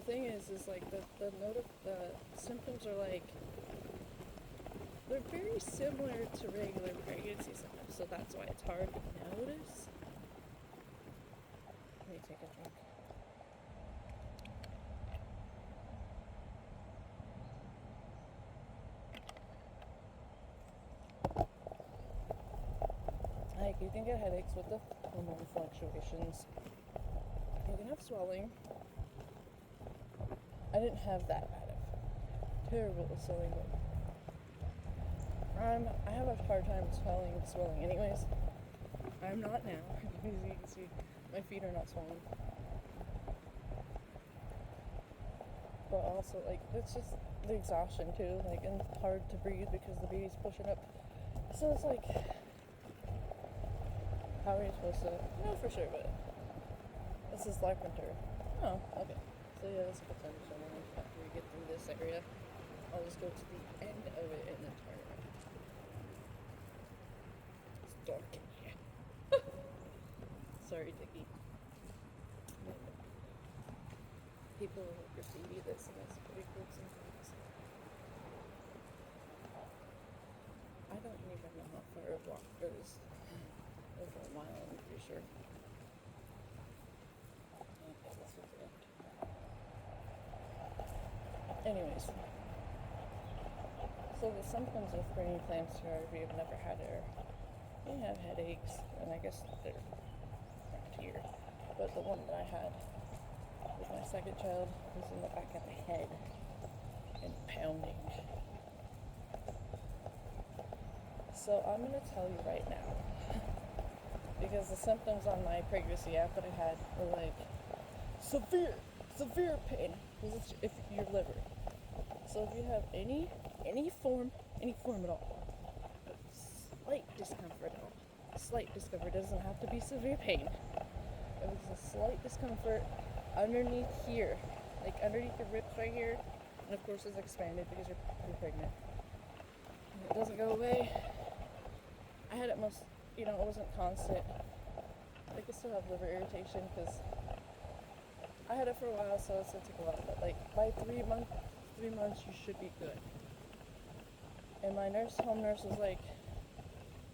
thing is like the symptoms are like, they're very similar to regular pregnancy symptoms, so that's why it's hard to notice. Let me take a drink. Like, you can get headaches with the hormone fluctuations. You can have swelling. I didn't have that bad of terrible swelling, but I have a hard time swelling anyways. I'm not now. As you can see, my feet are not swollen. But also, like, it's just the exhaustion too, like, and hard to breathe because the baby's pushing up. So it's like, how are you supposed to know for sure? But this is Larpenteur. Oh, okay. So yeah, that's a good time to show me after we get through this area. I'll just go to the end of it and then turn around. It's dark in here. Sorry, Dickie. People graffiti this, and that's pretty cool sometimes. I don't even know how far a walk goes. Over a mile, I'm pretty sure. Okay, this was it. Anyways, so the symptoms of preeclampsia, if you've never had it, you have headaches, and I guess they're around here. But the one that I had with my second child was in the back of the head and pounding. So I'm gonna tell you right now, because the symptoms on my pregnancy app that I had were like severe pain. This is if your liver. So if you have any form at all, of slight discomfort at all, slight discomfort, doesn't have to be severe pain. It was a slight discomfort underneath here, like underneath your ribs right here, and of course it's expanded because you're pregnant. And it doesn't go away. I had it most, it wasn't constant. I could still have liver irritation because I had it for a while, so it's gonna take a while. But like by 3 months, you should be good. And my home nurse was like,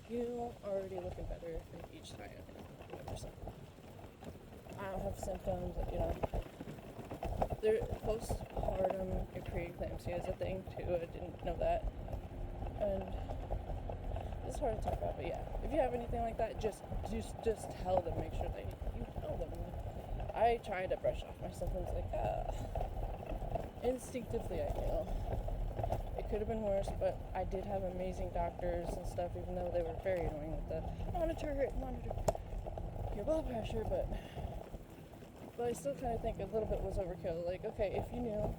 "You already looking better each time." I don't have symptoms, There postpartum preeclampsia is a thing too. I didn't know that, and it's hard to talk about. But yeah, if you have anything like that, just tell them. Make sure that you tell them. I try to brush off my symptoms, instinctively I knew. It could have been worse, but I did have amazing doctors and stuff, even though they were very annoying with the monitor your blood pressure, but I still kind of think a little bit was overkill. Like, okay, if you knew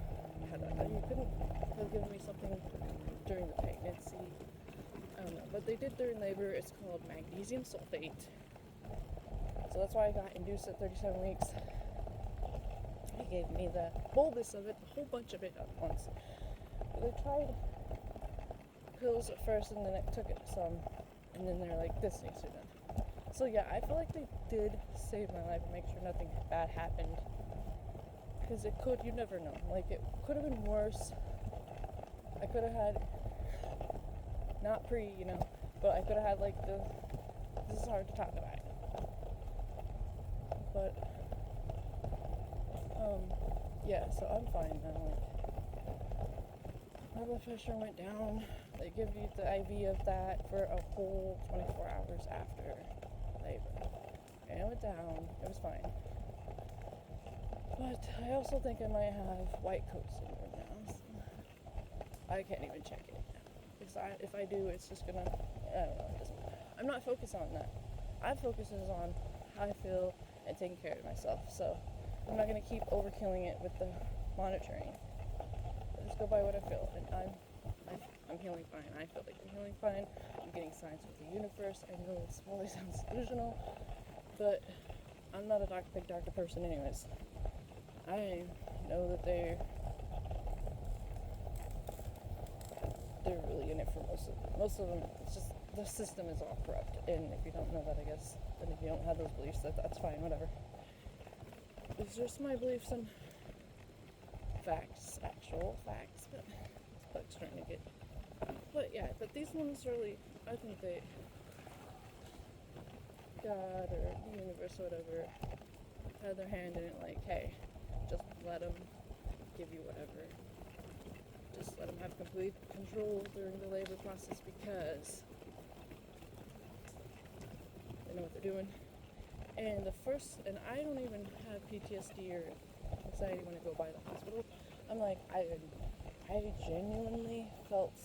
you couldn't have given me something during the pregnancy, I don't know, but they did during labor. It's called magnesium sulfate. So that's why I got induced at 37 weeks. They gave me the bolus of it, a whole bunch of it at once. They tried pills at first, and then I took it some, and then they're like, this needs to be done. So yeah, I feel like they did save my life and make sure nothing bad happened. Because you never know. Like, it could have been worse. I could have had, not but I could have had this is hard to talk about. But, yeah, so I'm fine now. My blood pressure went down. They give you the IV of that for a whole 24 hours after labor. And it went down. It was fine. But I also think I might have white coat syndrome now. So I can't even check it now. Because if I do, it's just gonna, I don't know. I'm not focused on that. I focus on how I feel and taking care of myself. So I'm not gonna keep overkilling it with the monitoring. I just go by what I feel, and I'm healing fine. I feel like I'm healing fine. I'm getting signs with the universe. I know it probably sounds delusional, but I'm not a big doctor person anyways. I know that they're really in it for most of them. It's just the system is all corrupt, and if you don't know that, I guess, then if you don't have those beliefs, that's fine, whatever. It's just my beliefs, and facts, actual facts, but this bug's trying to get. But yeah, but these ones really, I think they, God or the universe or whatever, had their hand in it, like, hey, just let them give you whatever. Just let them have complete control during the labor process because they know what they're doing. And I don't even have PTSD or anxiety when I go by the hospital. I'm like, I genuinely felt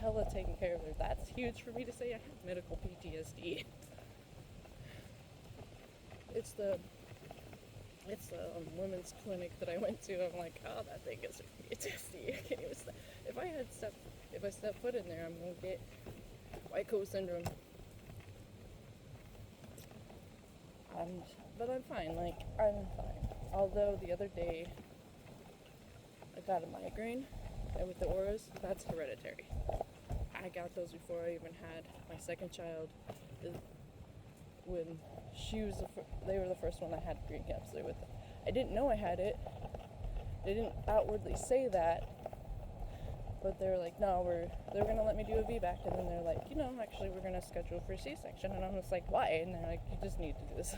hella taken care of there. That's huge for me to say. I have medical PTSD. It's the women's clinic that I went to. I'm like, oh, that thing is PTSD. I can't even step. If I step foot in there, I'm gonna get white coat syndrome. But I'm fine. I'm fine. Although the other day I got a migraine, and with the auras, that's hereditary. I got those before I even had my second child. When they were the first one I had preeclampsia with. I didn't know I had it. They didn't outwardly say that, but they're like, no, they're gonna let me do a VBAC, and then they're like, actually we're gonna schedule for a C-section, and I'm just like, why? And they're like, you just need to do this.